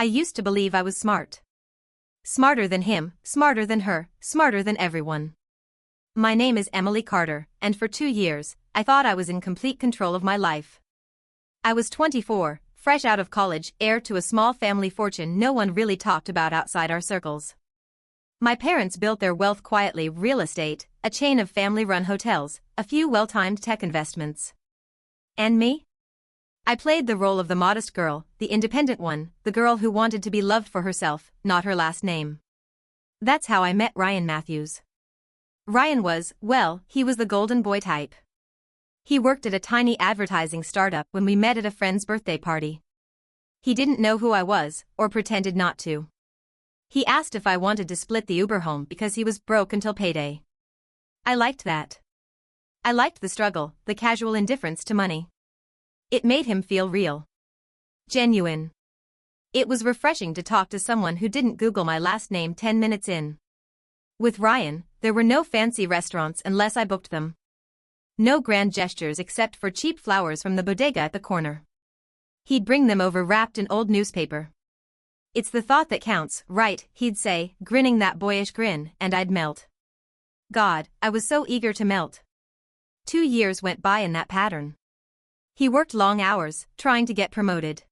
I used to believe I was smart. Smarter than him, smarter than her, smarter than everyone. My name is Emily Carter, and for 2 years, I thought I was in complete control of my life. I was 24, fresh out of college, heir to a small family fortune no one really talked about outside our circles. My parents built their wealth quietly: real estate, a chain of family-run hotels, a few well-timed tech investments. And me? I played the role of the modest girl, the independent one, the girl who wanted to be loved for herself, not her last name. That's how I met Ryan Matthews. Ryan was, well, he was the golden boy type. He worked at a tiny advertising startup when we met at a friend's birthday party. He didn't know who I was, or pretended not to. He asked if I wanted to split the Uber home because he was broke until payday. I liked that. I liked the struggle, the casual indifference to money. It made him feel real. Genuine. It was refreshing to talk to someone who didn't Google my last name 10 minutes in. With Ryan, there were no fancy restaurants unless I booked them. No grand gestures except for cheap flowers from the bodega at the corner. He'd bring them over wrapped in old newspaper. "It's the thought that counts, right?" he'd say, grinning that boyish grin, and I'd melt. God, I was so eager to melt. 2 years went by in that pattern. He worked long hours, trying to get promoted.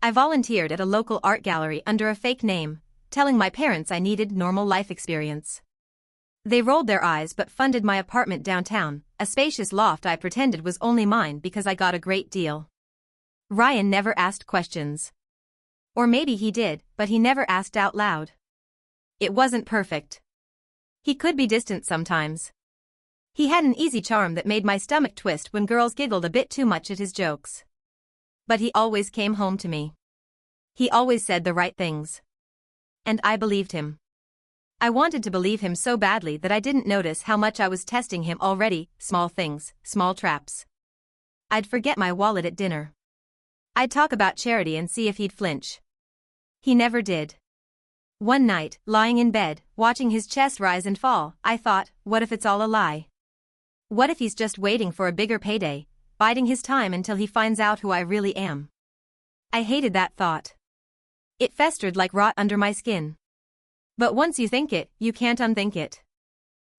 I volunteered at a local art gallery under a fake name, telling my parents I needed normal life experience. They rolled their eyes but funded my apartment downtown, a spacious loft I pretended was only mine because I got a great deal. Ryan never asked questions. Or maybe he did, but he never asked out loud. It wasn't perfect. He could be distant sometimes. He had an easy charm that made my stomach twist when girls giggled a bit too much at his jokes. But he always came home to me. He always said the right things. And I believed him. I wanted to believe him so badly that I didn't notice how much I was testing him already: small things, small traps. I'd forget my wallet at dinner. I'd talk about charity and see if he'd flinch. He never did. One night, lying in bed, watching his chest rise and fall, I thought, what if it's all a lie? What if he's just waiting for a bigger payday, biding his time until he finds out who I really am? I hated that thought. It festered like rot under my skin. But once you think it, you can't unthink it.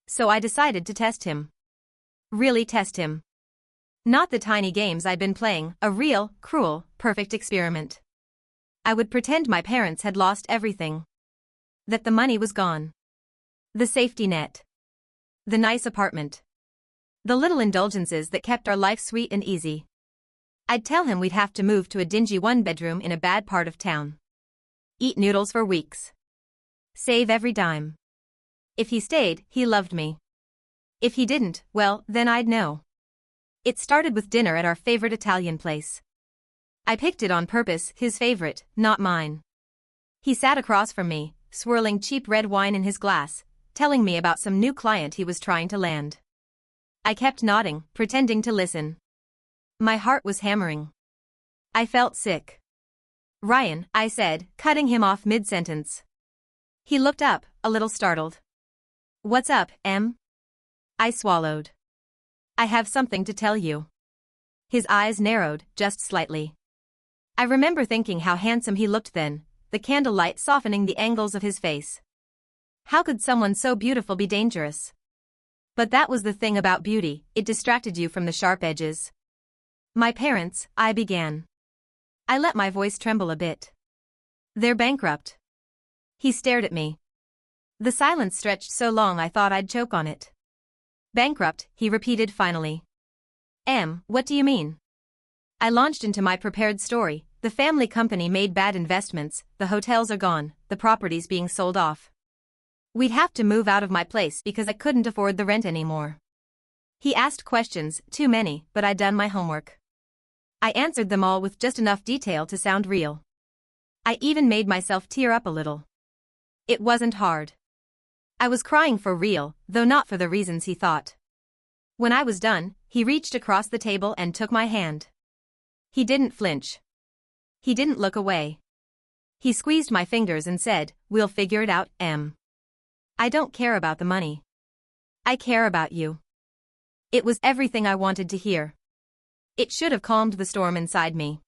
So I decided to test him. Really test him. Not the tiny games I'd been playing, a real, cruel, perfect experiment. I would pretend my parents had lost everything. That the money was gone. The safety net. The nice apartment. The little indulgences that kept our life sweet and easy. I'd tell him we'd have to move to a dingy one-bedroom in a bad part of town. Eat noodles for weeks. Save every dime. If he stayed, he loved me. If he didn't, well, then I'd know. It started with dinner at our favorite Italian place. I picked it on purpose, his favorite, not mine. He sat across from me, swirling cheap red wine in his glass, telling me about some new client he was trying to land. I kept nodding, pretending to listen. My heart was hammering. I felt sick. "Ryan," I said, cutting him off mid-sentence. He looked up, a little startled. "What's up, Em?" I swallowed. "I have something to tell you." His eyes narrowed, just slightly. I remember thinking how handsome he looked then, the candlelight softening the angles of his face. How could someone so beautiful be dangerous? But that was the thing about beauty, it distracted you from the sharp edges. "My parents," I began. I let my voice tremble a bit. "They're bankrupt." He stared at me. The silence stretched so long I thought I'd choke on it. "Bankrupt," he repeated finally. "Em, what do you mean?" I launched into my prepared story. The family company made bad investments, the hotels are gone, the property's being sold off. We'd have to move out of my place because I couldn't afford the rent anymore. He asked questions, too many, but I'd done my homework. I answered them all with just enough detail to sound real. I even made myself tear up a little. It wasn't hard. I was crying for real, though not for the reasons he thought. When I was done, he reached across the table and took my hand. He didn't flinch. He didn't look away. He squeezed my fingers and said, "We'll figure it out, Em. I don't care about the money. I care about you." It was everything I wanted to hear. It should have calmed the storm inside me.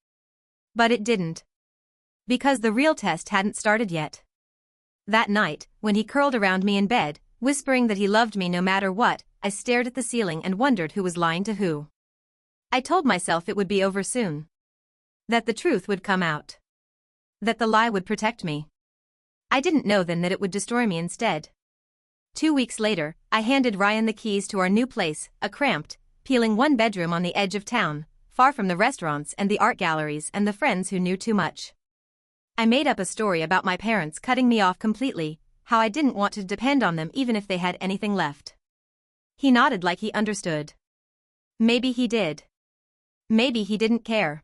But it didn't. Because the real test hadn't started yet. That night, when he curled around me in bed, whispering that he loved me no matter what, I stared at the ceiling and wondered who was lying to who. I told myself it would be over soon. That the truth would come out. That the lie would protect me. I didn't know then that it would destroy me instead. 2 weeks later, I handed Ryan the keys to our new place, a cramped, peeling one-bedroom on the edge of town, far from the restaurants and the art galleries and the friends who knew too much. I made up a story about my parents cutting me off completely, how I didn't want to depend on them even if they had anything left. He nodded like he understood. Maybe he did. Maybe he didn't care.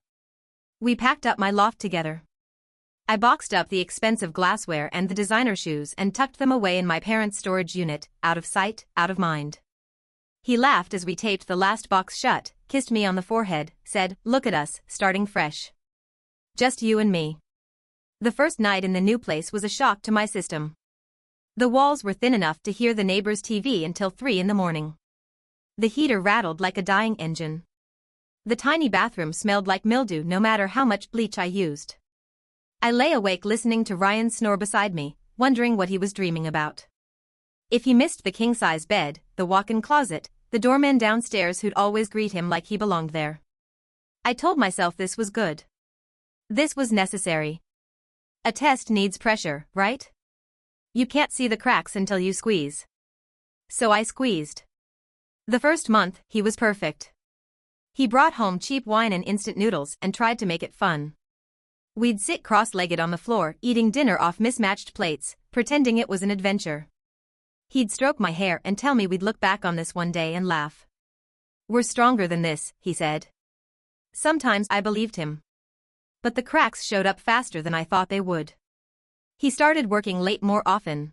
We packed up my loft together. I boxed up the expensive glassware and the designer shoes and tucked them away in my parents' storage unit, out of sight, out of mind. He laughed as we taped the last box shut, kissed me on the forehead, said, "Look at us, starting fresh. Just you and me." The first night in the new place was a shock to my system. The walls were thin enough to hear the neighbor's TV until 3 in the morning. The heater rattled like a dying engine. The tiny bathroom smelled like mildew no matter how much bleach I used. I lay awake listening to Ryan snore beside me, wondering what he was dreaming about. If he missed the king-size bed, the walk-in closet, the doorman downstairs who'd always greet him like he belonged there. I told myself this was good. This was necessary. A test needs pressure, right? You can't see the cracks until you squeeze. So I squeezed. The first month, he was perfect. He brought home cheap wine and instant noodles and tried to make it fun. We'd sit cross-legged on the floor eating dinner off mismatched plates, pretending it was an adventure. He'd stroke my hair and tell me we'd look back on this one day and laugh. "We're stronger than this," he said. Sometimes I believed him. But the cracks showed up faster than I thought they would. He started working late more often.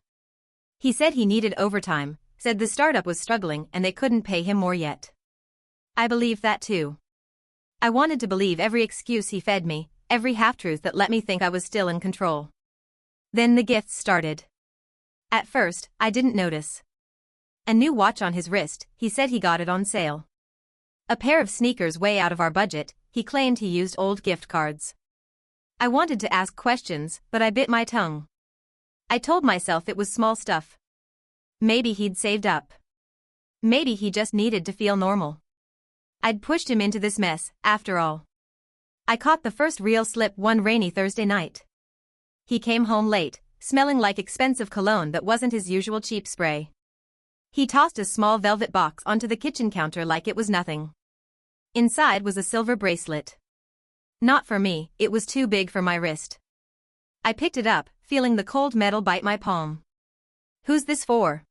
He said he needed overtime, said the startup was struggling and they couldn't pay him more yet. I believed that too. I wanted to believe every excuse he fed me, every half-truth that let me think I was still in control. Then the gifts started. At first, I didn't notice. A new watch on his wrist, he said he got it on sale. A pair of sneakers way out of our budget, he claimed he used old gift cards. I wanted to ask questions, but I bit my tongue. I told myself it was small stuff. Maybe he'd saved up. Maybe he just needed to feel normal. I'd pushed him into this mess, after all. I caught the first real slip one rainy Thursday night. He came home late, smelling like expensive cologne that wasn't his usual cheap spray. He tossed a small velvet box onto the kitchen counter like it was nothing. Inside was a silver bracelet. Not for me, it was too big for my wrist. I picked it up, feeling the cold metal bite my palm. "Who's this for?"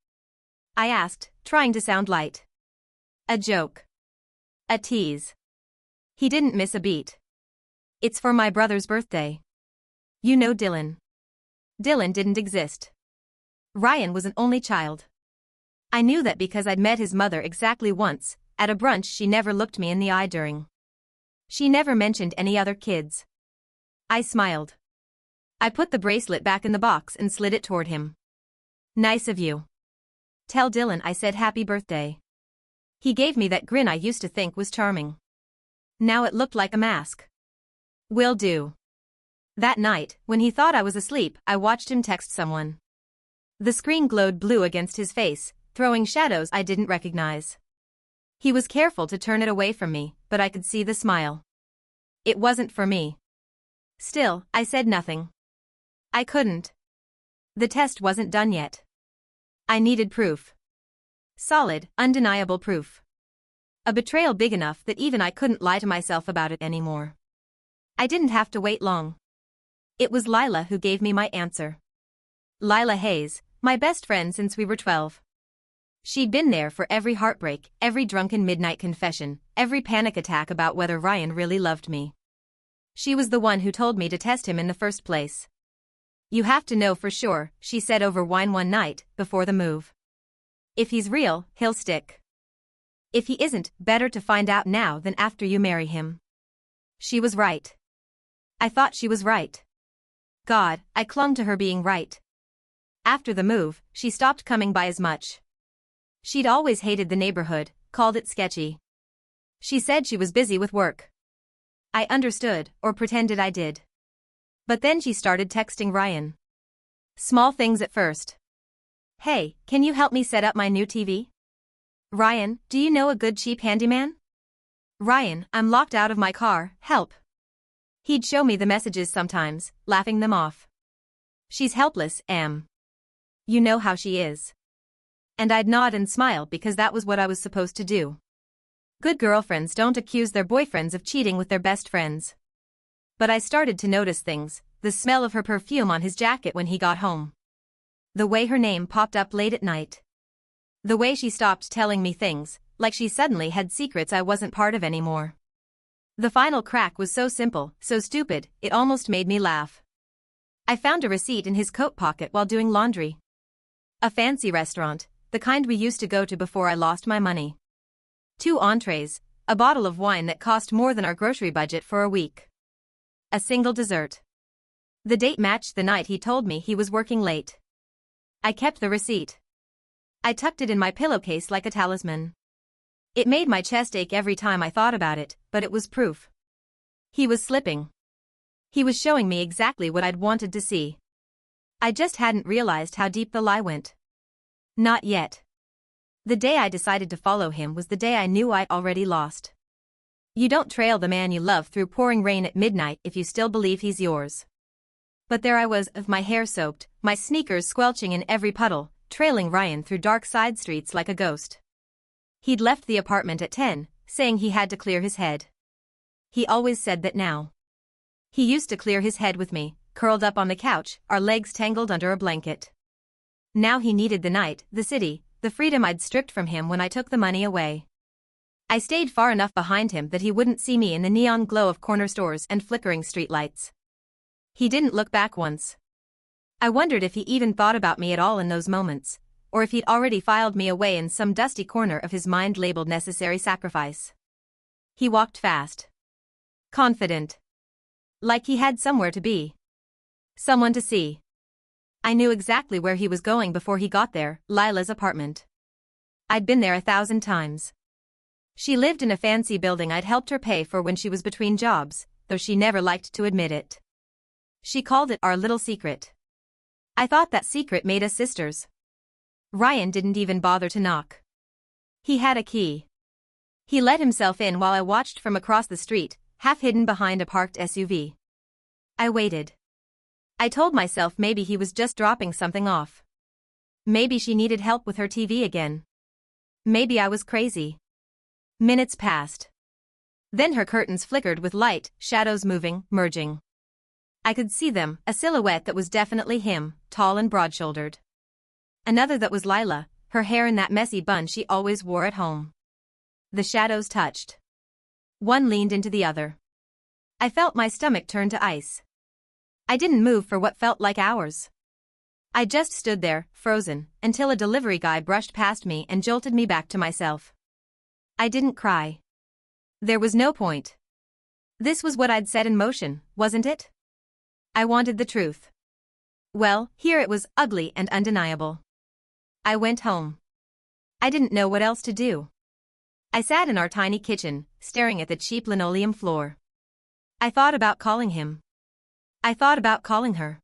I asked, trying to sound light. A joke. A tease. He didn't miss a beat. "It's for my brother's birthday. You know Dylan." Dylan didn't exist. Ryan was an only child. I knew that because I'd met his mother exactly once, at a brunch she never looked me in the eye during. She never mentioned any other kids. I smiled. I put the bracelet back in the box and slid it toward him. "Nice of you. Tell Dylan I said happy birthday." He gave me that grin I used to think was charming. Now it looked like a mask. "Will do." That night, when he thought I was asleep, I watched him text someone. The screen glowed blue against his face, throwing shadows I didn't recognize. He was careful to turn it away from me, but I could see the smile. It wasn't for me. Still, I said nothing. I couldn't. The test wasn't done yet. I needed proof. Solid, undeniable proof. A betrayal big enough that even I couldn't lie to myself about it anymore. I didn't have to wait long. It was Lila who gave me my answer. Lila Hayes, my best friend since we were 12. She'd been there for every heartbreak, every drunken midnight confession, every panic attack about whether Ryan really loved me. She was the one who told me to test him in the first place. "You have to know for sure," she said over wine one night, before the move. "If he's real, he'll stick. If he isn't, better to find out now than after you marry him." She was right. I thought she was right. God, I clung to her being right. After the move, she stopped coming by as much. She'd always hated the neighborhood, called it sketchy. She said she was busy with work. I understood, or pretended I did. But then she started texting Ryan. Small things at first. Hey, can you help me set up my new TV? Ryan, do you know a good cheap handyman? Ryan, I'm locked out of my car, help. He'd show me the messages sometimes, laughing them off. She's helpless, Em. You know how she is. And I'd nod and smile because that was what I was supposed to do. Good girlfriends don't accuse their boyfriends of cheating with their best friends. But I started to notice things, the smell of her perfume on his jacket when he got home. The way her name popped up late at night. The way she stopped telling me things, like she suddenly had secrets I wasn't part of anymore. The final crack was so simple, so stupid, it almost made me laugh. I found a receipt in his coat pocket while doing laundry. A fancy restaurant, the kind we used to go to before I lost my money. 2 entrees, a bottle of wine that cost more than our grocery budget for a week. A single dessert. The date matched the night he told me he was working late. I kept the receipt. I tucked it in my pillowcase like a talisman. It made my chest ache every time I thought about it, but it was proof. He was slipping. He was showing me exactly what I'd wanted to see. I just hadn't realized how deep the lie went. Not yet. The day I decided to follow him was the day I knew I'd already lost. You don't trail the man you love through pouring rain at midnight if you still believe he's yours. But there I was, with my hair soaked, my sneakers squelching in every puddle, trailing Ryan through dark side streets like a ghost. He'd left the apartment at 10, saying he had to clear his head. He always said that now. He used to clear his head with me, curled up on the couch, our legs tangled under a blanket. Now he needed the night, the city, the freedom I'd stripped from him when I took the money away. I stayed far enough behind him that he wouldn't see me in the neon glow of corner stores and flickering streetlights. He didn't look back once. I wondered if he even thought about me at all in those moments, or if he'd already filed me away in some dusty corner of his mind labeled necessary sacrifice. He walked fast. Confident. Like he had somewhere to be. Someone to see. I knew exactly where he was going before he got there, Lila's apartment. I'd been there 1,000 times. She lived in a fancy building I'd helped her pay for when she was between jobs, though she never liked to admit it. She called it our little secret. I thought that secret made us sisters. Ryan didn't even bother to knock. He had a key. He let himself in while I watched from across the street, half hidden behind a parked SUV. I waited. I told myself maybe he was just dropping something off. Maybe she needed help with her TV again. Maybe I was crazy. Minutes passed. Then her curtains flickered with light, shadows moving, merging. I could see them, a silhouette that was definitely him, tall and broad-shouldered. Another that was Lila, her hair in that messy bun she always wore at home. The shadows touched. One leaned into the other. I felt my stomach turn to ice. I didn't move for what felt like hours. I just stood there, frozen, until a delivery guy brushed past me and jolted me back to myself. I didn't cry. There was no point. This was what I'd set in motion, wasn't it? I wanted the truth. Well, here it was, ugly and undeniable. I went home. I didn't know what else to do. I sat in our tiny kitchen, staring at the cheap linoleum floor. I thought about calling him. I thought about calling her.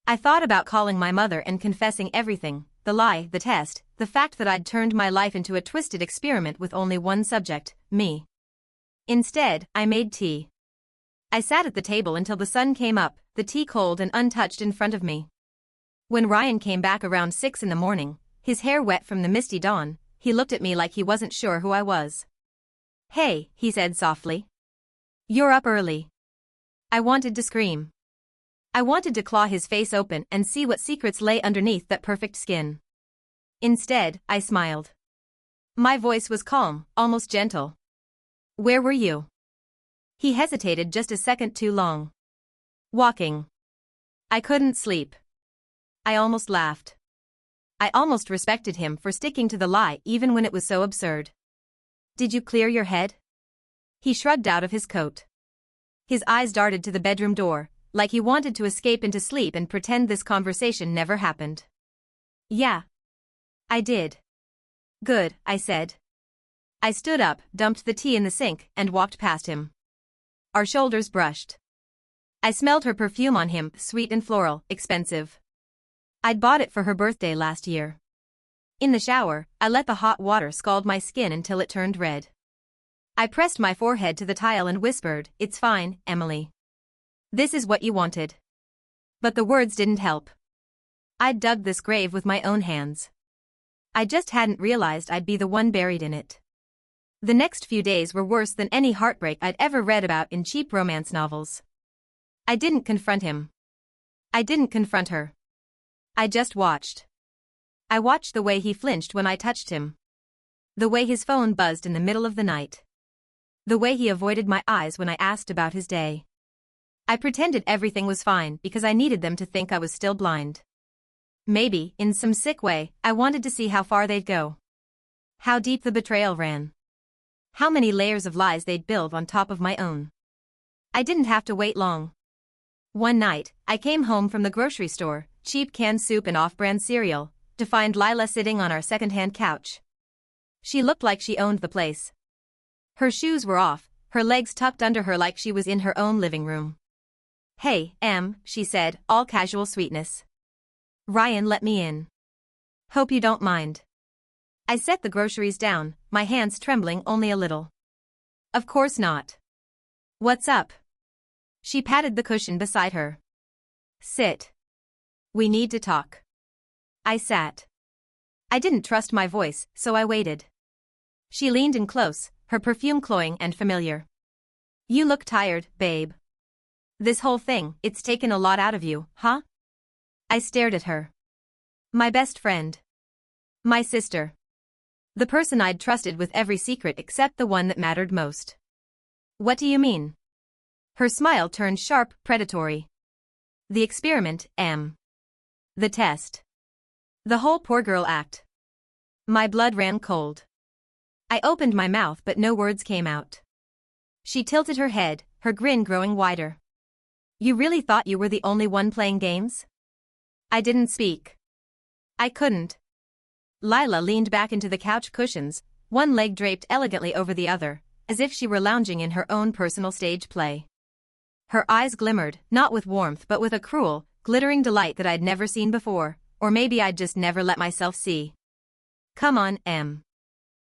I thought about calling my mother and confessing everything, the lie, the test, the fact that I'd turned my life into a twisted experiment with only one subject, me. Instead, I made tea. I sat at the table until the sun came up, the tea cold and untouched in front of me. When Ryan came back around 6 in the morning, his hair wet from the misty dawn, he looked at me like he wasn't sure who I was. Hey, he said softly. You're up early. I wanted to scream. I wanted to claw his face open and see what secrets lay underneath that perfect skin. Instead, I smiled. My voice was calm, almost gentle. Where were you? He hesitated just a second too long. Walking. I couldn't sleep. I almost laughed. I almost respected him for sticking to the lie even when it was so absurd. Did you clear your head? He shrugged out of his coat. His eyes darted to the bedroom door, like he wanted to escape into sleep and pretend this conversation never happened. Yeah. I did. Good, I said. I stood up, dumped the tea in the sink, and walked past him. Our shoulders brushed. I smelled her perfume on him, sweet and floral, expensive. I'd bought it for her birthday last year. In the shower, I let the hot water scald my skin until it turned red. I pressed my forehead to the tile and whispered, "It's fine, Emily. This is what you wanted." But the words didn't help. I'd dug this grave with my own hands. I just hadn't realized I'd be the one buried in it. The next few days were worse than any heartbreak I'd ever read about in cheap romance novels. I didn't confront him. I didn't confront her. I just watched. I watched the way he flinched when I touched him. The way his phone buzzed in the middle of the night. The way he avoided my eyes when I asked about his day. I pretended everything was fine because I needed them to think I was still blind. Maybe, in some sick way, I wanted to see how far they'd go. How deep the betrayal ran. How many layers of lies they'd build on top of my own. I didn't have to wait long. One night, I came home from the grocery store, cheap canned soup and off-brand cereal, to find Lila sitting on our second-hand couch. She looked like she owned the place. Her shoes were off, her legs tucked under her like she was in her own living room. "Hey, Em," she said, all casual sweetness. "Ryan let me in. Hope you don't mind." I set the groceries down, my hands trembling only a little. "Of course not. What's up?" She patted the cushion beside her. "Sit. We need to talk." I sat. I didn't trust my voice, so I waited. She leaned in close, her perfume cloying and familiar. "You look tired, babe. This whole thing, it's taken a lot out of you, huh?" I stared at her. My best friend. My sister. The person I'd trusted with every secret except the one that mattered most. "What do you mean?" Her smile turned sharp, predatory. "The experiment, Em. The test. The whole poor girl act." My blood ran cold. I opened my mouth but no words came out. She tilted her head, her grin growing wider. "You really thought you were the only one playing games?" I didn't speak. I couldn't. Lila leaned back into the couch cushions, one leg draped elegantly over the other, as if she were lounging in her own personal stage play. Her eyes glimmered, not with warmth but with a cruel, glittering delight that I'd never seen before, or maybe I'd just never let myself see. "Come on, Em.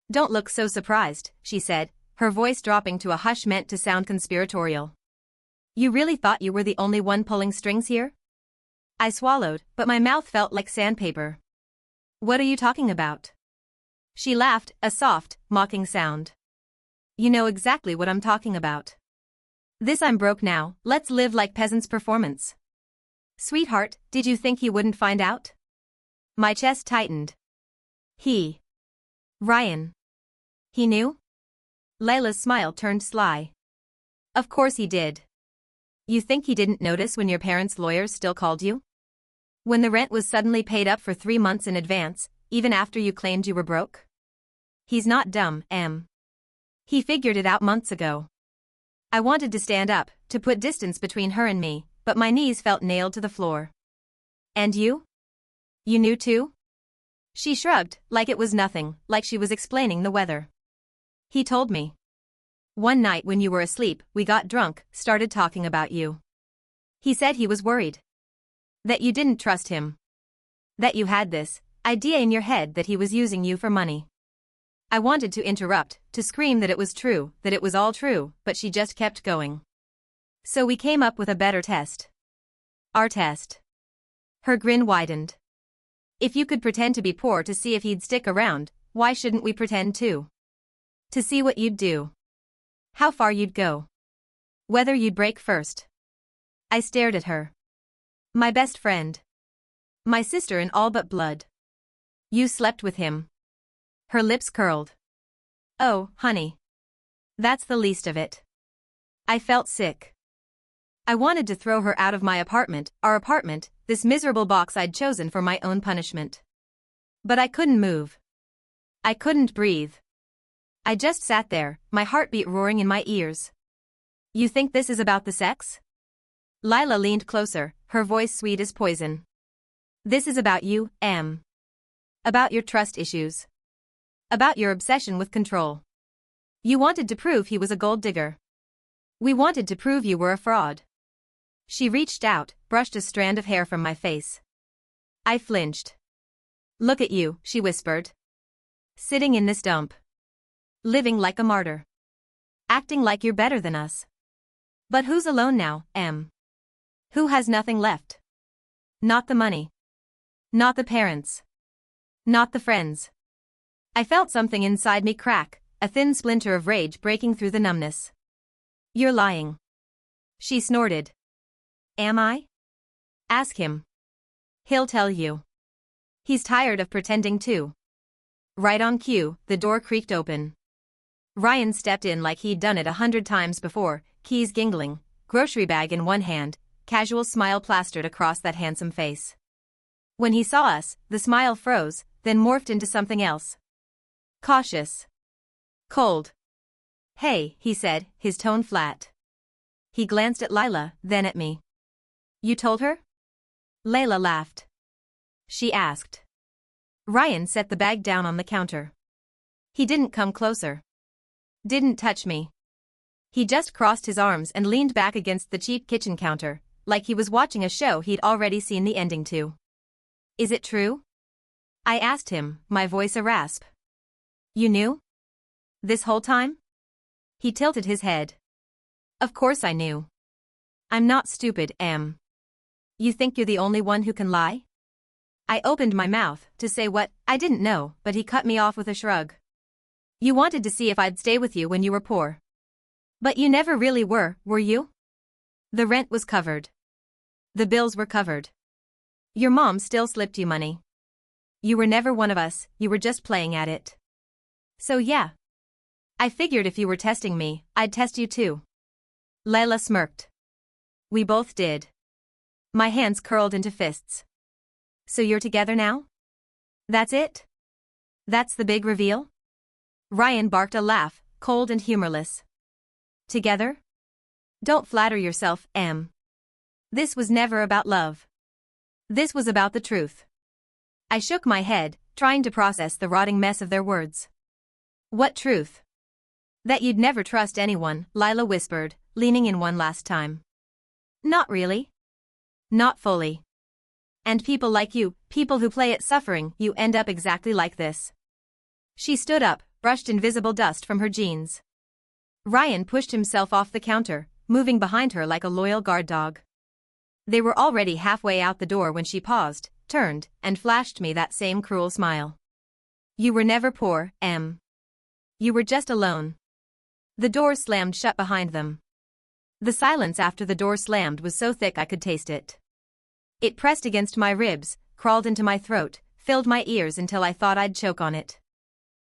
Don't look so surprised," she said, her voice dropping to a hush meant to sound conspiratorial. "You really thought you were the only one pulling strings here?" I swallowed, but my mouth felt like sandpaper. "What are you talking about?" She laughed, a soft, mocking sound. "You know exactly what I'm talking about. This I'm broke now, let's live like peasants performance." "Sweetheart, did you think he wouldn't find out?" My chest tightened. Ryan. He knew? Layla's smile turned sly. "Of course he did. You think he didn't notice when your parents' lawyers still called you? When the rent was suddenly paid up for 3 months in advance, even after you claimed you were broke? He's not dumb, Em. He figured it out months ago." I wanted to stand up, to put distance between her and me, but my knees felt nailed to the floor. "And you? You knew too?" She shrugged, like it was nothing, like she was explaining the weather. "He told me. One night when you were asleep, we got drunk, started talking about you. He said he was worried. That you didn't trust him. That you had this idea in your head that he was using you for money." I wanted to interrupt, to scream that it was true, that it was all true, but she just kept going. "So we came up with a better test. Our test." Her grin widened. "If you could pretend to be poor to see if he'd stick around, why shouldn't we pretend too? To see what you'd do. How far you'd go. Whether you'd break first." I stared at her. My best friend. My sister in all but blood. "You slept with him." Her lips curled. "Oh, honey. That's the least of it." I felt sick. I wanted to throw her out of my apartment, our apartment, this miserable box I'd chosen for my own punishment. But I couldn't move. I couldn't breathe. I just sat there, my heartbeat roaring in my ears. "You think this is about the sex?" Lila leaned closer, her voice sweet as poison. "This is about you, Em. About your trust issues. About your obsession with control. You wanted to prove he was a gold digger. We wanted to prove you were a fraud. She reached out, brushed a strand of hair from my face. I flinched. "Look at you," she whispered. "Sitting in this dump. Living like a martyr. Acting like you're better than us. But who's alone now, Em? Who has nothing left? Not the money. Not the parents. Not the friends." I felt something inside me crack, a thin splinter of rage breaking through the numbness. "You're lying." She snorted. "Am I? Ask him. He'll tell you. He's tired of pretending too." Right on cue, the door creaked open. Ryan stepped in like he'd done it 100 times before, keys jingling, grocery bag in one hand, casual smile plastered across that handsome face. When he saw us, the smile froze, then morphed into something else. Cautious. Cold. "Hey," he said, his tone flat. He glanced at Lila, then at me. "You told her?" Layla laughed. She asked. Ryan set the bag down on the counter. He didn't come closer. Didn't touch me. He just crossed his arms and leaned back against the cheap kitchen counter, like he was watching a show he'd already seen the ending to. "Is it true?" I asked him, my voice a rasp. "You knew? This whole time?" He tilted his head. "Of course I knew. I'm not stupid, Em. You think you're the only one who can lie?" I opened my mouth to say what I didn't know, but he cut me off with a shrug. "You wanted to see if I'd stay with you when you were poor. But you never really were you? The rent was covered. The bills were covered. Your mom still slipped you money. You were never one of us, you were just playing at it. So yeah. I figured if you were testing me, I'd test you too." Layla smirked. We both did. My hands curled into fists. "So you're together now? That's it? That's the big reveal?" Ryan barked a laugh, cold and humorless. "Together? Don't flatter yourself, Em. This was never about love. This was about the truth." I shook my head, trying to process the rotting mess of their words. "What truth?" "That you'd never trust anyone," Lila whispered, leaning in one last time. "Not really. Not fully. And people like you, people who play at suffering, you end up exactly like this." She stood up, brushed invisible dust from her jeans. Ryan pushed himself off the counter, moving behind her like a loyal guard dog. They were already halfway out the door when she paused, turned, and flashed me that same cruel smile. "You were never poor, Em. You were just alone." The door slammed shut behind them. The silence after the door slammed was so thick I could taste it. It pressed against my ribs, crawled into my throat, filled my ears until I thought I'd choke on it.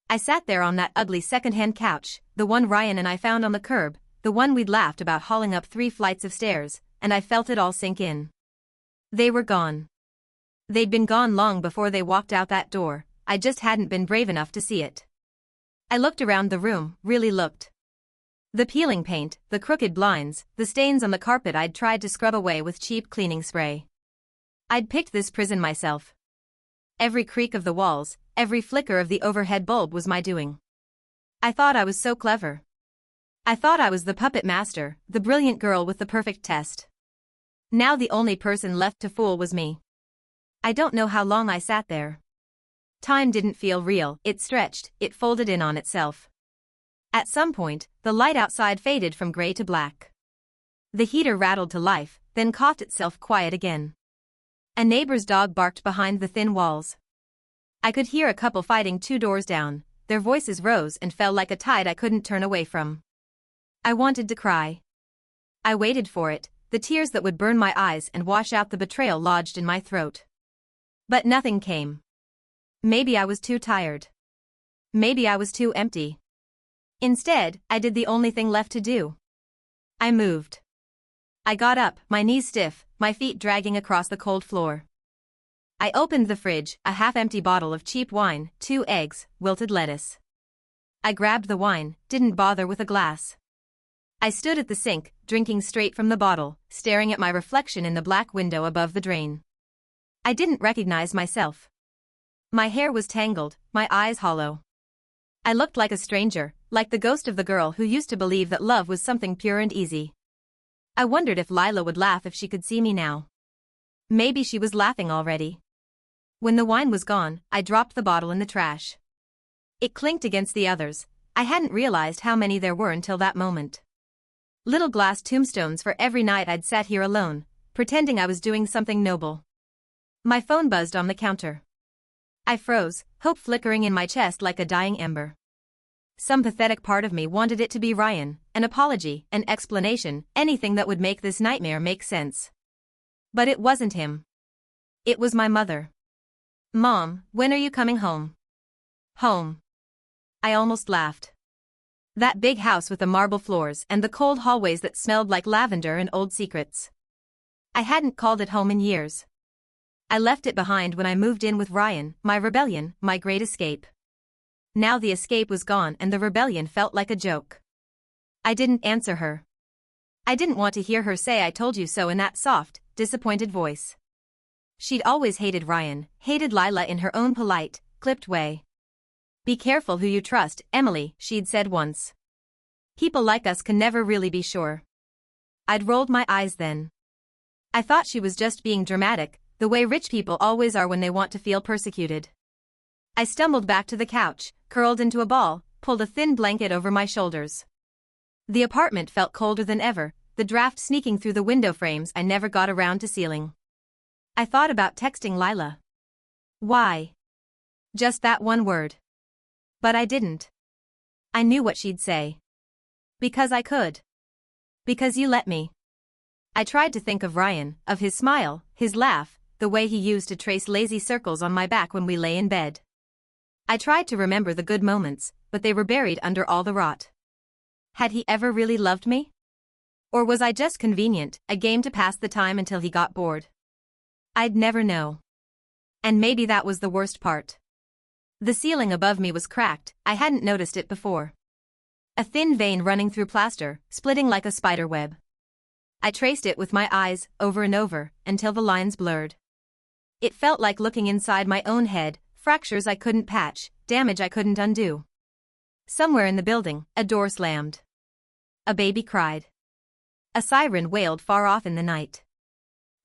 I sat there on that ugly second-hand couch, the one Ryan and I found on the curb, the one we'd laughed about hauling up 3 flights of stairs, and I felt it all sink in. They were gone. They'd been gone long before they walked out that door, I just hadn't been brave enough to see it. I looked around the room, really looked. The peeling paint, the crooked blinds, the stains on the carpet I'd tried to scrub away with cheap cleaning spray. I'd picked this prison myself. Every creak of the walls, every flicker of the overhead bulb was my doing. I thought I was so clever. I thought I was the puppet master, the brilliant girl with the perfect test. Now the only person left to fool was me. I don't know how long I sat there. Time didn't feel real, it stretched, it folded in on itself. At some point, the light outside faded from gray to black. The heater rattled to life, then coughed itself quiet again. A neighbor's dog barked behind the thin walls. I could hear a couple fighting 2 doors down, their voices rose and fell like a tide I couldn't turn away from. I wanted to cry. I waited for it, the tears that would burn my eyes and wash out the betrayal lodged in my throat. But nothing came. Maybe I was too tired. Maybe I was too empty. Instead, I did the only thing left to do. I moved. I got up, my knees stiff, my feet dragging across the cold floor. I opened the fridge, a half-empty bottle of cheap wine, 2 eggs, wilted lettuce. I grabbed the wine, didn't bother with a glass. I stood at the sink, drinking straight from the bottle, staring at my reflection in the black window above the drain. I didn't recognize myself. My hair was tangled, my eyes hollow. I looked like a stranger, like the ghost of the girl who used to believe that love was something pure and easy. I wondered if Lila would laugh if she could see me now. Maybe she was laughing already. When the wine was gone, I dropped the bottle in the trash. It clinked against the others. I hadn't realized how many there were until that moment. Little glass tombstones for every night I'd sat here alone, pretending I was doing something noble. My phone buzzed on the counter. I froze, hope flickering in my chest like a dying ember. Some pathetic part of me wanted it to be Ryan, an apology, an explanation, anything that would make this nightmare make sense. But it wasn't him. It was my mother. "Mom, when are you coming home?" Home. I almost laughed. That big house with the marble floors and the cold hallways that smelled like lavender and old secrets. I hadn't called it home in years. I left it behind when I moved in with Ryan, my rebellion, my great escape. Now the escape was gone and the rebellion felt like a joke. I didn't answer her. I didn't want to hear her say "I told you so" in that soft, disappointed voice. She'd always hated Ryan, hated Lila in her own polite, clipped way. "Be careful who you trust, Emily," she'd said once. "People like us can never really be sure." I'd rolled my eyes then. I thought she was just being dramatic, the way rich people always are when they want to feel persecuted. I stumbled back to the couch, curled into a ball, pulled a thin blanket over my shoulders. The apartment felt colder than ever, the draft sneaking through the window frames I never got around to sealing. I thought about texting Lila. Why? Just that one word. But I didn't. I knew what she'd say. Because I could. Because you let me. I tried to think of Ryan, of his smile, his laugh, the way he used to trace lazy circles on my back when we lay in bed. I tried to remember the good moments, but they were buried under all the rot. Had he ever really loved me? Or was I just convenient, a game to pass the time until he got bored? I'd never know. And maybe that was the worst part. The ceiling above me was cracked, I hadn't noticed it before. A thin vein running through plaster, splitting like a spider web. I traced it with my eyes, over and over, until the lines blurred. It felt like looking inside my own head, fractures I couldn't patch, damage I couldn't undo. Somewhere in the building, a door slammed. A baby cried. A siren wailed far off in the night.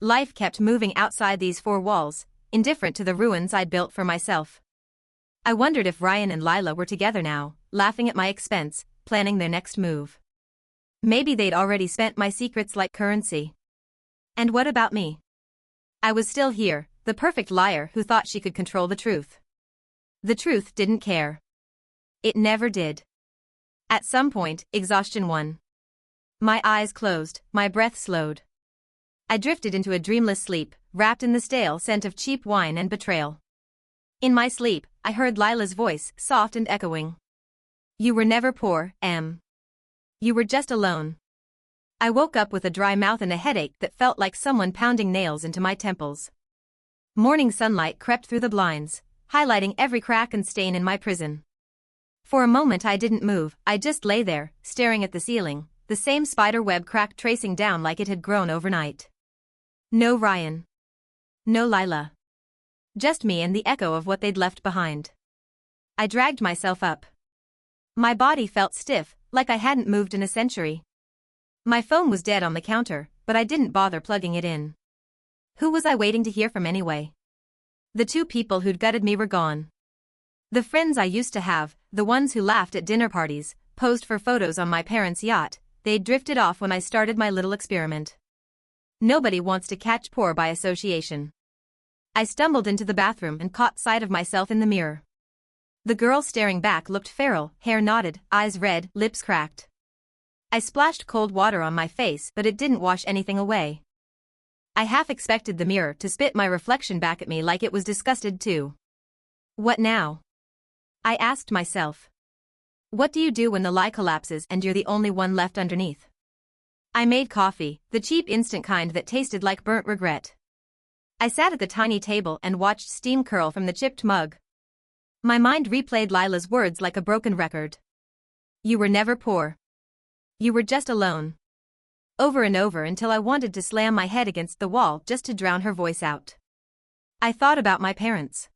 Life kept moving outside these four walls, indifferent to the ruins I'd built for myself. I wondered if Ryan and Lila were together now, laughing at my expense, planning their next move. Maybe they'd already spent my secrets like currency. And what about me? I was still here, the perfect liar who thought she could control the truth. The truth didn't care. It never did. At some point, exhaustion won. My eyes closed, my breath slowed. I drifted into a dreamless sleep, wrapped in the stale scent of cheap wine and betrayal. In my sleep, I heard Lila's voice, soft and echoing. "You were never poor, Em. You were just alone." I woke up with a dry mouth and a headache that felt like someone pounding nails into my temples. Morning sunlight crept through the blinds, highlighting every crack and stain in my prison. For a moment I didn't move, I just lay there, staring at the ceiling, the same spider web crack tracing down like it had grown overnight. No Ryan. No Lila. Just me and the echo of what they'd left behind. I dragged myself up. My body felt stiff, like I hadn't moved in a century. My phone was dead on the counter, but I didn't bother plugging it in. Who was I waiting to hear from anyway? The two people who'd gutted me were gone. The friends I used to have, the ones who laughed at dinner parties, posed for photos on my parents' yacht, they'd drifted off when I started my little experiment. Nobody wants to catch poor by association. I stumbled into the bathroom and caught sight of myself in the mirror. The girl staring back looked feral, hair knotted, eyes red, lips cracked. I splashed cold water on my face, but it didn't wash anything away. I half expected the mirror to spit my reflection back at me like it was disgusted too. What now? I asked myself. What do you do when the lie collapses and you're the only one left underneath? I made coffee, the cheap instant kind that tasted like burnt regret. I sat at the tiny table and watched steam curl from the chipped mug. My mind replayed Lila's words like a broken record. You were never poor. You were just alone. Over and over until I wanted to slam my head against the wall just to drown her voice out. I thought about my parents.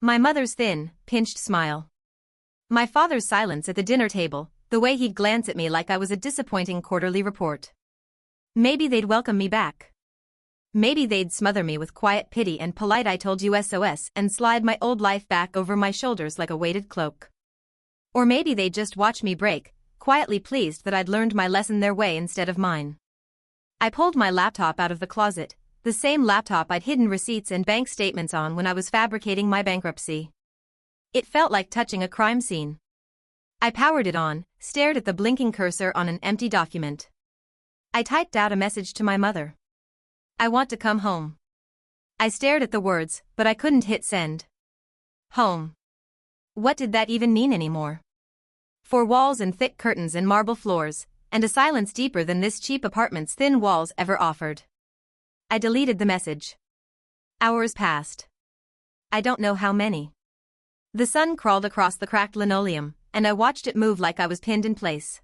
My mother's thin, pinched smile. My father's silence at the dinner table, the way he'd glance at me like I was a disappointing quarterly report. Maybe they'd welcome me back. Maybe they'd smother me with quiet pity and polite "I told you SOS" and slide my old life back over my shoulders like a weighted cloak. Or maybe they'd just watch me break, quietly pleased that I'd learned my lesson their way instead of mine. I pulled my laptop out of the closet, the same laptop I'd hidden receipts and bank statements on when I was fabricating my bankruptcy. It felt like touching a crime scene. I powered it on, stared at the blinking cursor on an empty document. I typed out a message to my mother. "I want to come home." I stared at the words, but I couldn't hit send. Home. What did that even mean anymore? Four walls and thick curtains and marble floors, and a silence deeper than this cheap apartment's thin walls ever offered. I deleted the message. Hours passed. I don't know how many. The sun crawled across the cracked linoleum, and I watched it move like I was pinned in place.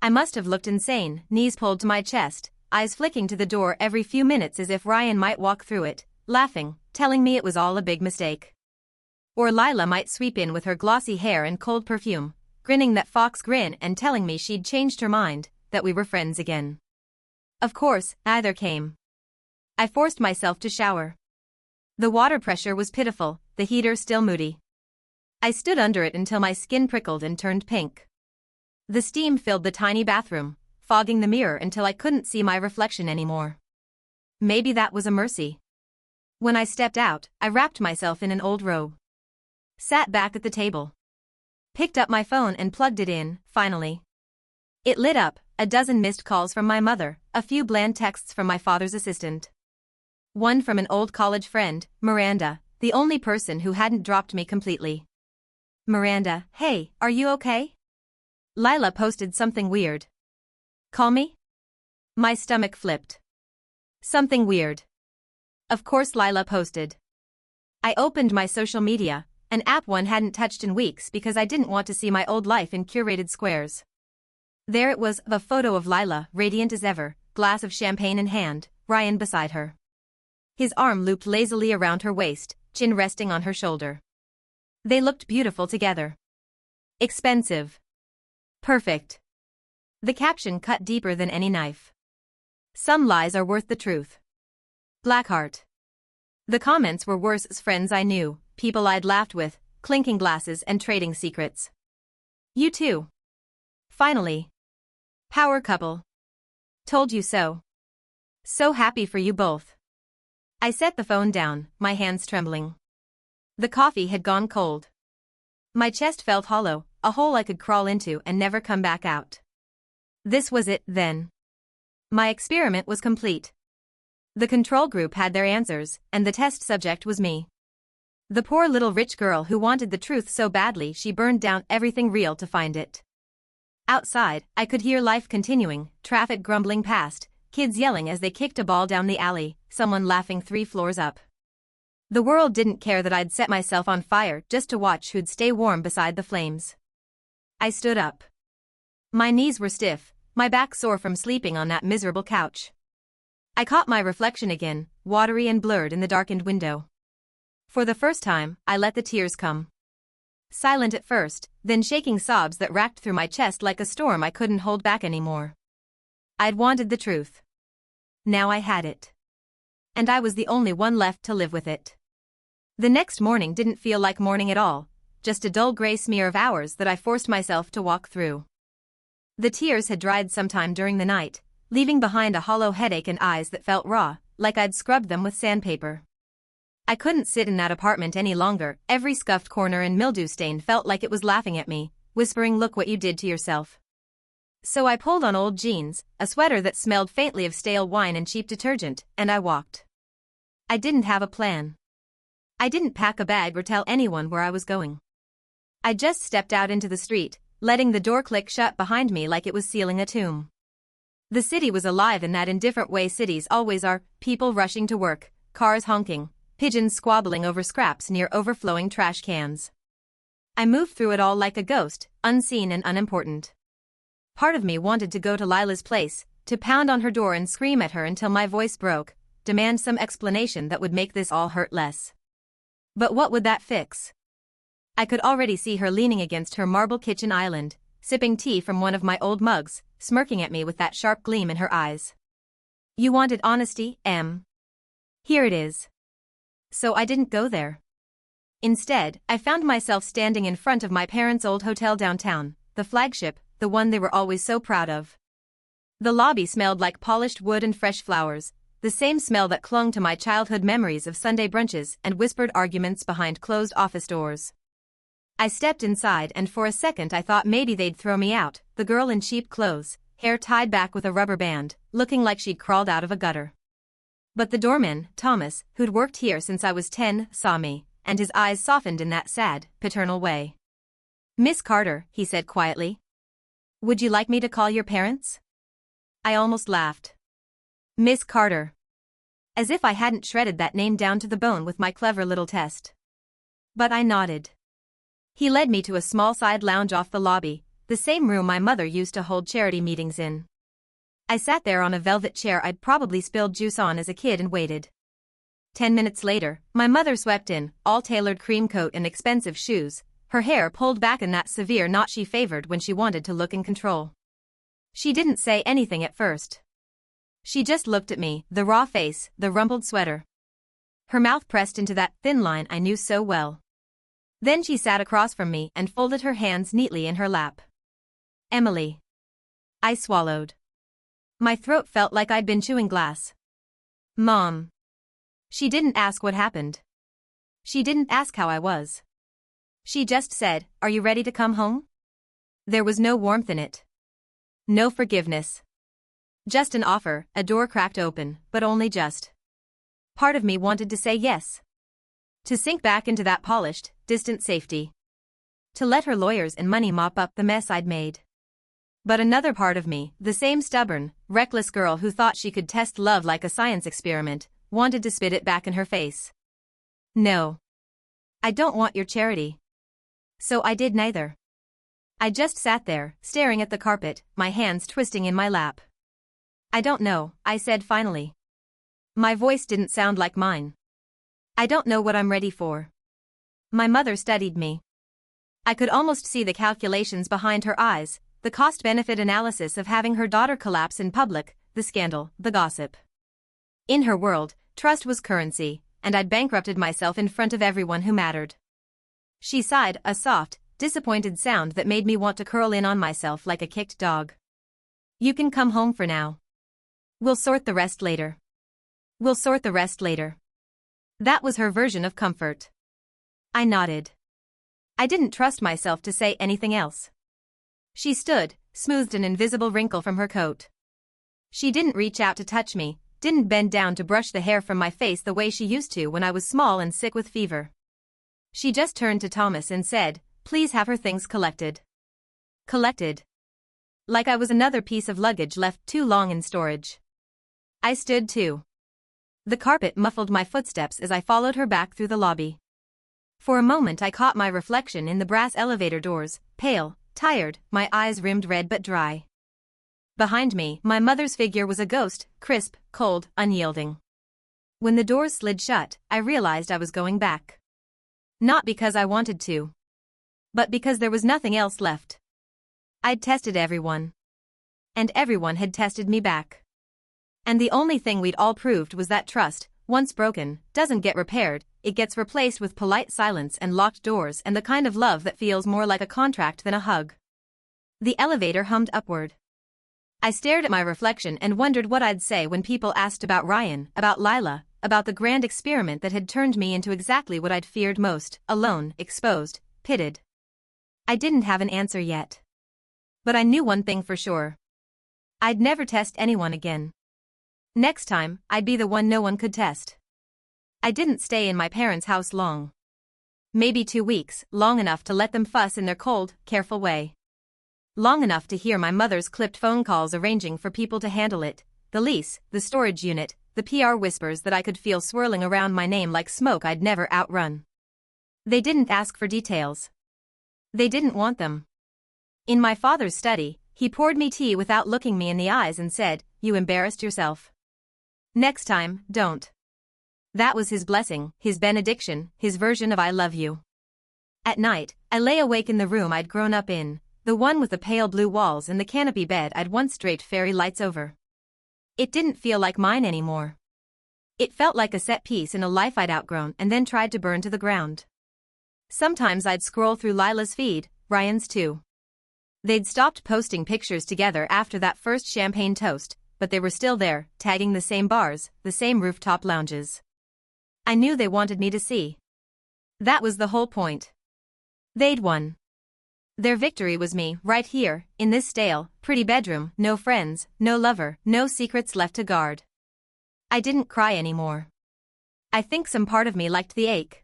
I must have looked insane, knees pulled to my chest, eyes flicking to the door every few minutes as if Ryan might walk through it, laughing, telling me it was all a big mistake. Or Lila might sweep in with her glossy hair and cold perfume, grinning that fox grin and telling me she'd changed her mind, that we were friends again. Of course, neither came. I forced myself to shower. The water pressure was pitiful, the heater still moody. I stood under it until my skin prickled and turned pink. The steam filled the tiny bathroom, fogging the mirror until I couldn't see my reflection anymore. Maybe that was a mercy. When I stepped out, I wrapped myself in an old robe. Sat back at the table. Picked up my phone and plugged it in, finally. It lit up, a dozen missed calls from my mother, a few bland texts from my father's assistant. One from an old college friend, Miranda, the only person who hadn't dropped me completely. "Miranda, hey, are you okay? Lila posted something weird. Call me?" My stomach flipped. Something weird. Of course Lila posted. I opened my social media, an app one hadn't touched in weeks because I didn't want to see my old life in curated squares. There it was, a photo of Lila, radiant as ever, glass of champagne in hand, Ryan beside her. His arm looped lazily around her waist, chin resting on her shoulder. They looked beautiful together. Expensive. Perfect. The caption cut deeper than any knife. "Some lies are worth the truth." Blackheart. The comments were worse as friends I knew, people I'd laughed with, clinking glasses and trading secrets. "You too. Finally. Power couple. Told you so. So happy for you both." I set the phone down, my hands trembling. The coffee had gone cold. My chest felt hollow, a hole I could crawl into and never come back out. This was it, then. My experiment was complete. The control group had their answers, and the test subject was me. The poor little rich girl who wanted the truth so badly she burned down everything real to find it. Outside, I could hear life continuing, traffic grumbling past, kids yelling as they kicked a ball down the alley, someone laughing 3 floors up. The world didn't care that I'd set myself on fire just to watch who'd stay warm beside the flames. I stood up. My knees were stiff, my back sore from sleeping on that miserable couch. I caught my reflection again, watery and blurred in the darkened window. For the first time, I let the tears come. Silent at first, then shaking sobs that racked through my chest like a storm I couldn't hold back anymore. I'd wanted the truth. Now I had it. And I was the only one left to live with it. The next morning didn't feel like morning at all, just a dull gray smear of hours that I forced myself to walk through. The tears had dried sometime during the night, leaving behind a hollow headache and eyes that felt raw, like I'd scrubbed them with sandpaper. I couldn't sit in that apartment any longer, every scuffed corner and mildew stain felt like it was laughing at me, whispering, "Look what you did to yourself." So I pulled on old jeans, a sweater that smelled faintly of stale wine and cheap detergent, and I walked. I didn't have a plan. I didn't pack a bag or tell anyone where I was going. I just stepped out into the street, letting the door click shut behind me like it was sealing a tomb. The city was alive in that indifferent way cities always are, people rushing to work, cars honking, pigeons squabbling over scraps near overflowing trash cans. I moved through it all like a ghost, unseen and unimportant. Part of me wanted to go to Lila's place, to pound on her door and scream at her until my voice broke, demand some explanation that would make this all hurt less. But what would that fix? I could already see her leaning against her marble kitchen island, sipping tea from one of my old mugs, smirking at me with that sharp gleam in her eyes. You wanted honesty, Em. Here it is. So I didn't go there. Instead, I found myself standing in front of my parents' old hotel downtown, the flagship, the one they were always so proud of. The lobby smelled like polished wood and fresh flowers, the same smell that clung to my childhood memories of Sunday brunches and whispered arguments behind closed office doors. I stepped inside and for a second I thought maybe they'd throw me out, the girl in cheap clothes, hair tied back with a rubber band, looking like she'd crawled out of a gutter. But the doorman, Thomas, who'd worked here since I was 10, saw me, and his eyes softened in that sad, paternal way. "Miss Carter," he said quietly. "Would you like me to call your parents?" I almost laughed. Miss Carter. As if I hadn't shredded that name down to the bone with my clever little test. But I nodded. He led me to a small side lounge off the lobby, the same room my mother used to hold charity meetings in. I sat there on a velvet chair I'd probably spilled juice on as a kid and waited. 10 minutes later, my mother swept in, all tailored cream coat and expensive shoes, her hair pulled back in that severe knot she favored when she wanted to look in control. She didn't say anything at first. She just looked at me, the raw face, the rumpled sweater. Her mouth pressed into that thin line I knew so well. Then she sat across from me and folded her hands neatly in her lap. "Emily." I swallowed. My throat felt like I'd been chewing glass. "Mom." She didn't ask what happened. She didn't ask how I was. She just said, "Are you ready to come home?" There was no warmth in it. No forgiveness. Just an offer, a door cracked open, but only just. Part of me wanted to say yes. To sink back into that polished, distant safety. To let her lawyers and money mop up the mess I'd made. But another part of me, the same stubborn, reckless girl who thought she could test love like a science experiment, wanted to spit it back in her face. "No. I don't want your charity." So I did neither. I just sat there, staring at the carpet, my hands twisting in my lap. "I don't know," I said finally. My voice didn't sound like mine. "I don't know what I'm ready for." My mother studied me. I could almost see the calculations behind her eyes, the cost-benefit analysis of having her daughter collapse in public, the scandal, the gossip. In her world, trust was currency, and I'd bankrupted myself in front of everyone who mattered. She sighed, a soft, disappointed sound that made me want to curl in on myself like a kicked dog. "You can come home for now. We'll sort the rest later." "We'll sort the rest later." That was her version of comfort. I nodded. I didn't trust myself to say anything else. She stood, smoothed an invisible wrinkle from her coat. She didn't reach out to touch me, didn't bend down to brush the hair from my face the way she used to when I was small and sick with fever. She just turned to Thomas and said, "Please have her things collected." Collected. Like I was another piece of luggage left too long in storage. I stood too. The carpet muffled my footsteps as I followed her back through the lobby. For a moment I caught my reflection in the brass elevator doors, pale, tired, my eyes rimmed red but dry. Behind me, my mother's figure was a ghost, crisp, cold, unyielding. When the doors slid shut, I realized I was going back. Not because I wanted to. But because there was nothing else left. I'd tested everyone. And everyone had tested me back. And the only thing we'd all proved was that trust, once broken, doesn't get repaired, it gets replaced with polite silence and locked doors and the kind of love that feels more like a contract than a hug. The elevator hummed upward. I stared at my reflection and wondered what I'd say when people asked about Ryan, about Lila, about the grand experiment that had turned me into exactly what I'd feared most, alone, exposed, pitted. I didn't have an answer yet. But I knew one thing for sure. I'd never test anyone again. Next time, I'd be the one no one could test. I didn't stay in my parents' house long. Maybe 2 weeks, long enough to let them fuss in their cold, careful way. Long enough to hear my mother's clipped phone calls arranging for people to handle it, the lease, the storage unit, the PR whispers that I could feel swirling around my name like smoke I'd never outrun. They didn't ask for details. They didn't want them. In my father's study, he poured me tea without looking me in the eyes and said, "You embarrassed yourself. Next time, don't." That was his blessing, his benediction, his version of I love you. At night, I lay awake in the room I'd grown up in, the one with the pale blue walls and the canopy bed I'd once draped fairy lights over. It didn't feel like mine anymore. It felt like a set piece in a life I'd outgrown and then tried to burn to the ground. Sometimes I'd scroll through Lila's feed, Ryan's too. They'd stopped posting pictures together after that first champagne toast, but they were still there, tagging the same bars, the same rooftop lounges. I knew they wanted me to see. That was the whole point. They'd won. Their victory was me, right here, in this stale, pretty bedroom, no friends, no lover, no secrets left to guard. I didn't cry anymore. I think some part of me liked the ache.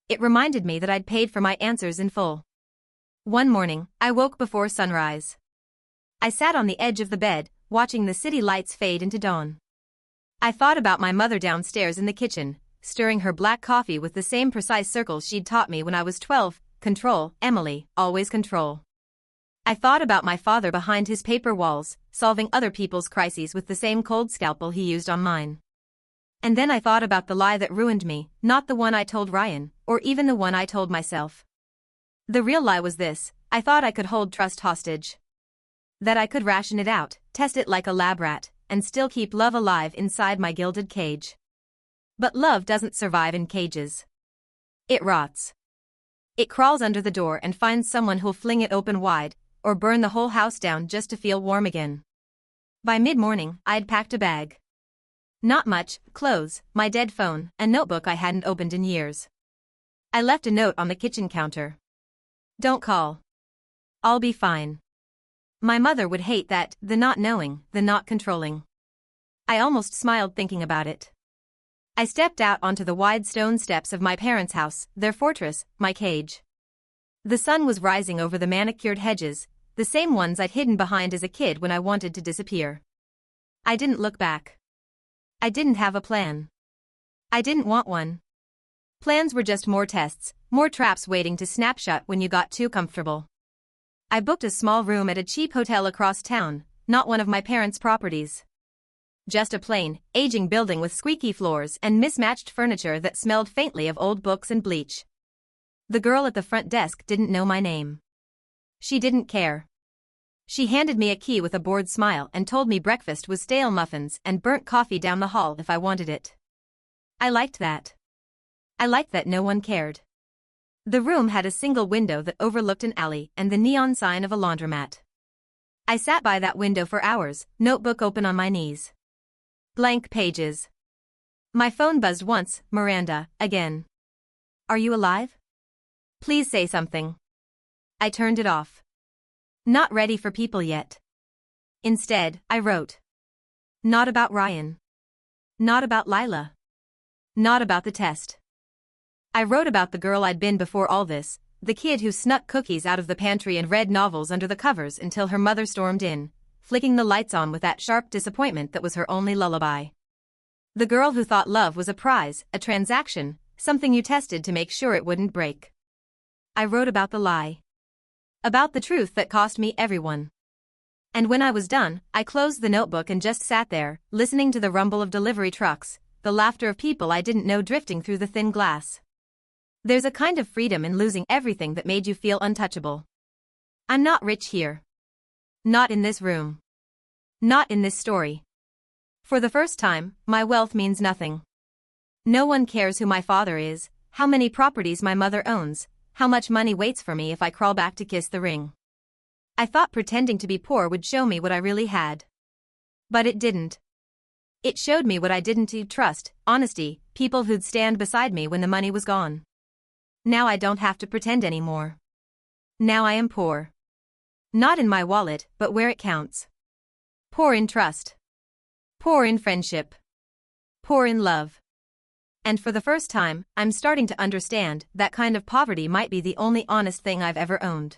It reminded me that I'd paid for my answers in full. One morning, I woke before sunrise. I sat on the edge of the bed, watching the city lights fade into dawn. I thought about my mother downstairs in the kitchen, stirring her black coffee with the same precise circles she'd taught me when I was 12, control, Emily, always control. I thought about my father behind his paper walls, solving other people's crises with the same cold scalpel he used on mine. And then I thought about the lie that ruined me, not the one I told Ryan, or even the one I told myself. The real lie was this: I thought I could hold trust hostage. That I could ration it out, test it like a lab rat, and still keep love alive inside my gilded cage. But love doesn't survive in cages. It rots. It crawls under the door and finds someone who'll fling it open wide, or burn the whole house down just to feel warm again. By mid-morning, I'd packed a bag. Not much: clothes, my dead phone, a notebook I hadn't opened in years. I left a note on the kitchen counter. Don't call. I'll be fine. My mother would hate that, the not knowing, the not controlling. I almost smiled thinking about it. I stepped out onto the wide stone steps of my parents' house, their fortress, my cage. The sun was rising over the manicured hedges, the same ones I'd hidden behind as a kid when I wanted to disappear. I didn't look back. I didn't have a plan. I didn't want one. Plans were just more tests, more traps waiting to snap shut when you got too comfortable. I booked a small room at a cheap hotel across town, not one of my parents' properties. Just a plain, aging building with squeaky floors and mismatched furniture that smelled faintly of old books and bleach. The girl at the front desk didn't know my name. She didn't care. She handed me a key with a bored smile and told me breakfast was stale muffins and burnt coffee down the hall if I wanted it. I liked that. I liked that no one cared. The room had a single window that overlooked an alley and the neon sign of a laundromat. I sat by that window for hours, notebook open on my knees. Blank pages. My phone buzzed once. Miranda, again. Are you alive? Please say something. I turned it off. Not ready for people yet. Instead, I wrote. Not about Ryan. Not about Lila. Not about the test. I wrote about the girl I'd been before all this, the kid who snuck cookies out of the pantry and read novels under the covers until her mother stormed in, flicking the lights on with that sharp disappointment that was her only lullaby. The girl who thought love was a prize, a transaction, something you tested to make sure it wouldn't break. I wrote about the lie. About the truth that cost me everyone. And when I was done, I closed the notebook and just sat there, listening to the rumble of delivery trucks, the laughter of people I didn't know drifting through the thin glass. There's a kind of freedom in losing everything that made you feel untouchable. I'm not rich here. Not in this room. Not in this story. For the first time, my wealth means nothing. No one cares who my father is, how many properties my mother owns, how much money waits for me if I crawl back to kiss the ring. I thought pretending to be poor would show me what I really had. But it didn't. It showed me what I didn't: trust, honesty, people who'd stand beside me when the money was gone. Now I don't have to pretend anymore. Now I am poor. Not in my wallet, but where it counts. Poor in trust. Poor in friendship. Poor in love. And for the first time, I'm starting to understand that kind of poverty might be the only honest thing I've ever owned.